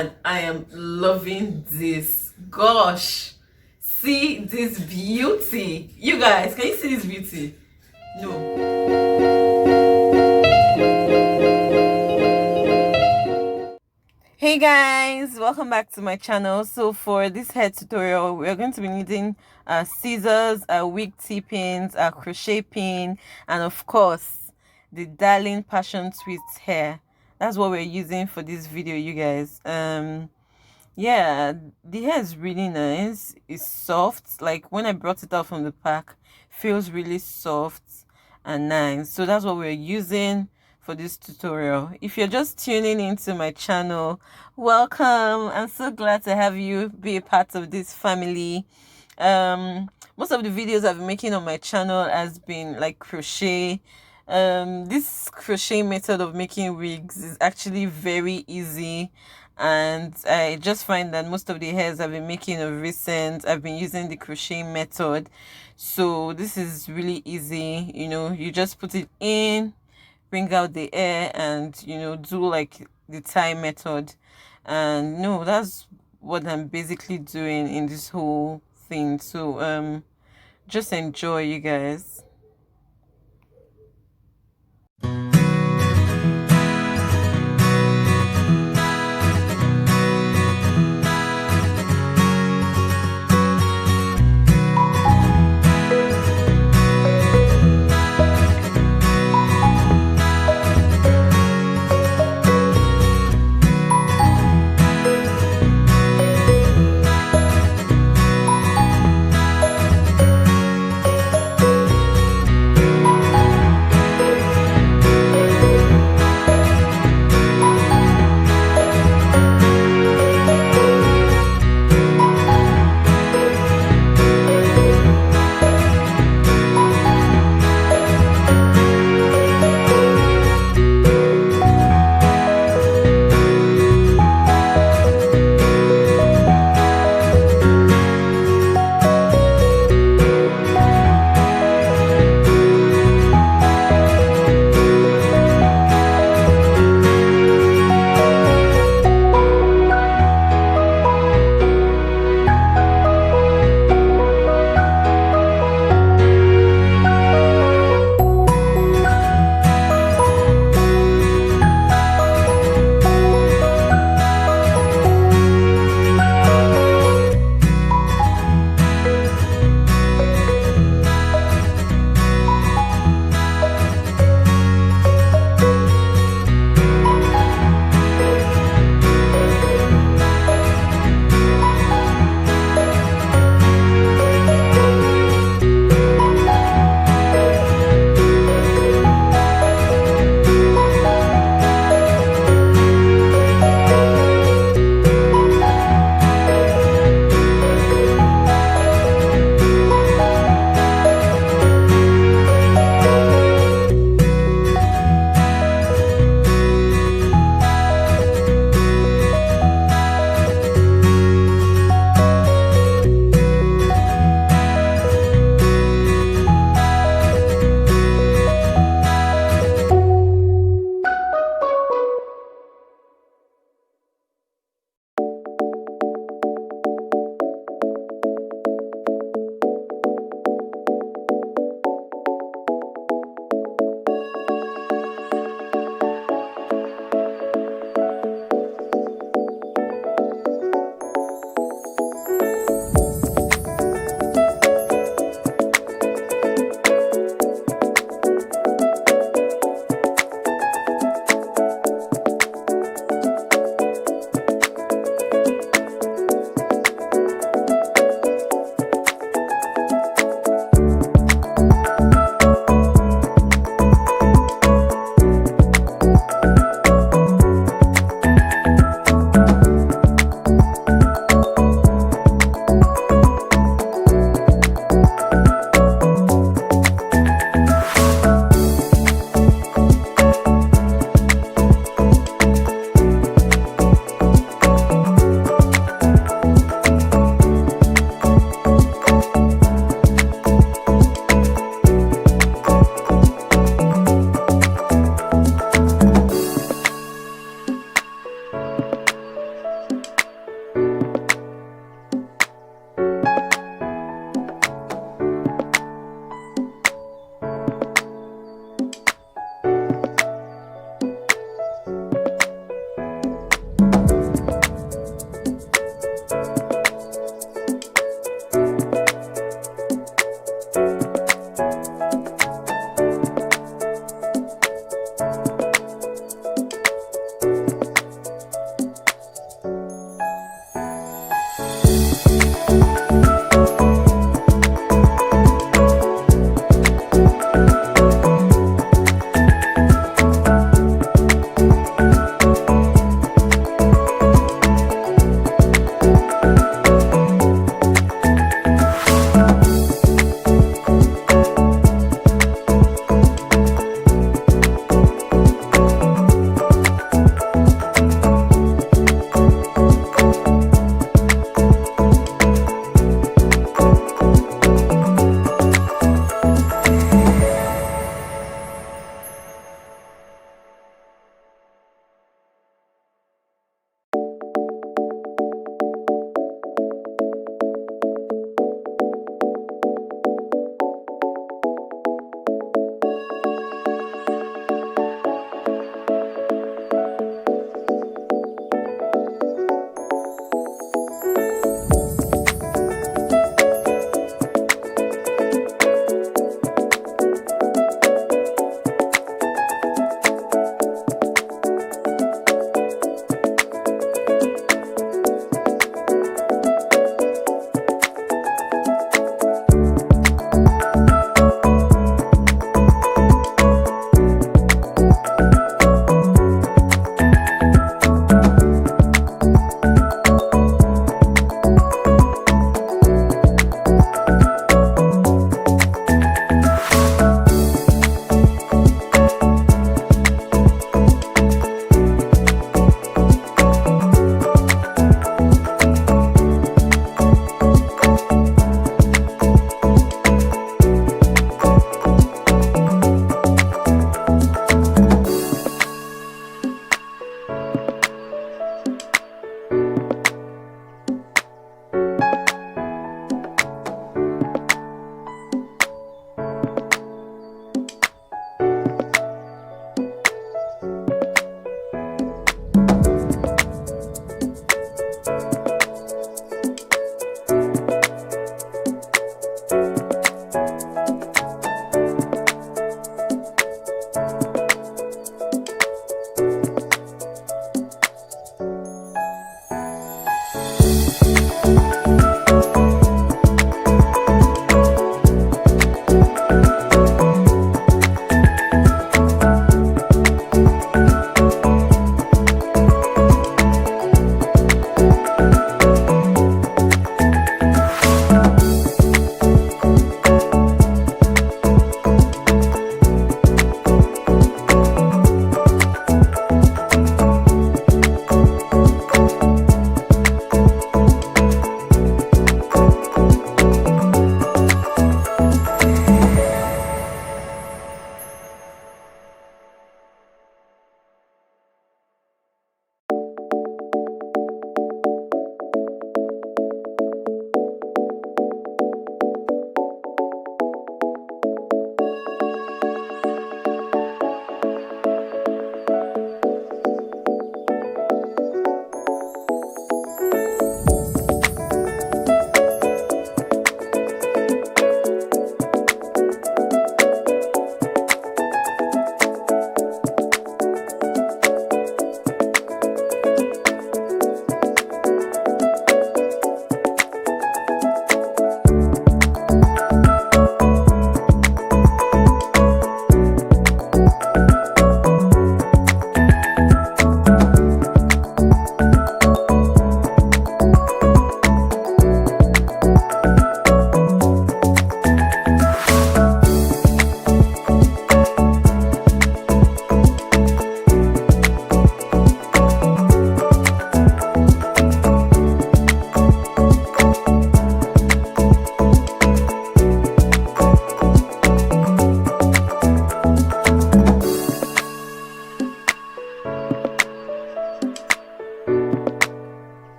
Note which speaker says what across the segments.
Speaker 1: I am loving this. Gosh, see this beauty. You guys, can you see this beauty? No. Hey guys, welcome back to my channel. So for this hair tutorial, we're going to be needing scissors, wig tip-ins, crochet pin, and of course the Darling Passion Twist hair. That's what we're using for this video, you guys. Yeah, the hair is really nice. It's soft. Like when I brought it out from the pack, feels really soft and nice. So that's what we're using for this tutorial. If you're just tuning into my channel, welcome. I'm so glad to have you be a part of this family. Most of the videos I've been making on my channel has been like crochet. This crochet method of making wigs is actually very easy, and I just find that most of the hairs I've been making of recent, I've been using the crochet method. So this is really easy. You just put it in, bring out the hair, and do like the tie method. And no, that's what I'm basically doing in this whole thing. So just enjoy, you guys.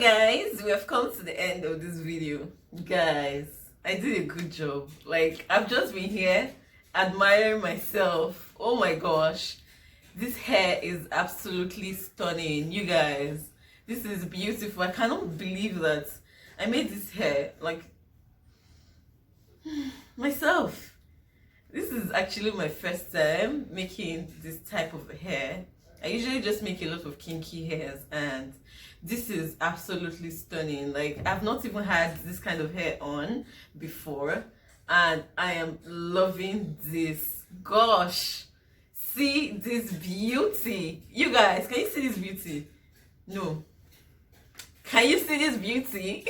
Speaker 1: guys, we have come to the end of this video. Guys, I did a good job. Like, I've just been here admiring myself. Oh my gosh, this hair is absolutely stunning, you guys. This is beautiful. I cannot believe that I made this hair like myself. This is actually my first time making this type of hair. I usually just make a lot of kinky hairs, and this is absolutely stunning. Like, I've not even had this kind of hair on before, and I am loving this. Gosh, see this beauty. You guys, can you see this beauty? No. Can you see this beauty?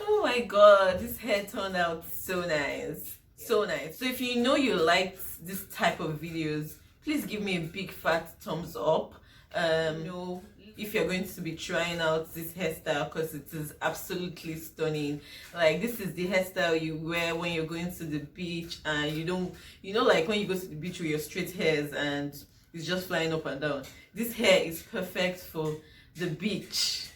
Speaker 1: Oh my god, this hair turned out so nice. So nice. So if you know you liked this type of videos, please give me a big fat thumbs up. Know if you're going to be trying out this hairstyle, because it is absolutely stunning. Like, this is the hairstyle you wear when you're going to the beach, and you don't, you know, like when you go to the beach with your straight hairs and it's just flying up and down. This hair is perfect for the beach.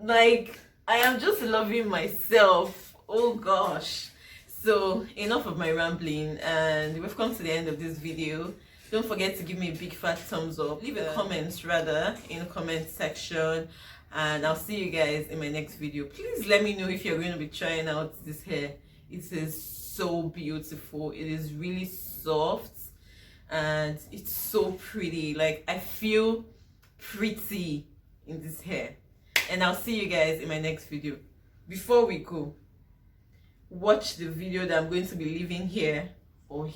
Speaker 1: Like, I am just loving myself. Oh gosh. So enough of my rambling, and we've come to the end of this video. Don't forget to give me a big fat thumbs up. Leave a comment rather in the comment section, and I'll see you guys in my next video. Please let me know if you're going to be trying out this hair. It is so beautiful. It is really soft and it's so pretty. Like, I feel pretty in this hair. And I'll see you guys in my next video. Before we go, watch the video that I'm going to be leaving here, or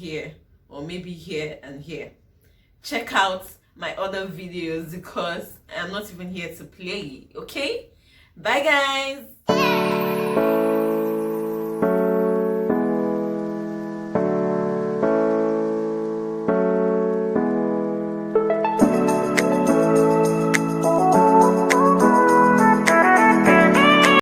Speaker 1: maybe here and here. Check out my other videos, because I'm not even here to play. Okay, bye guys.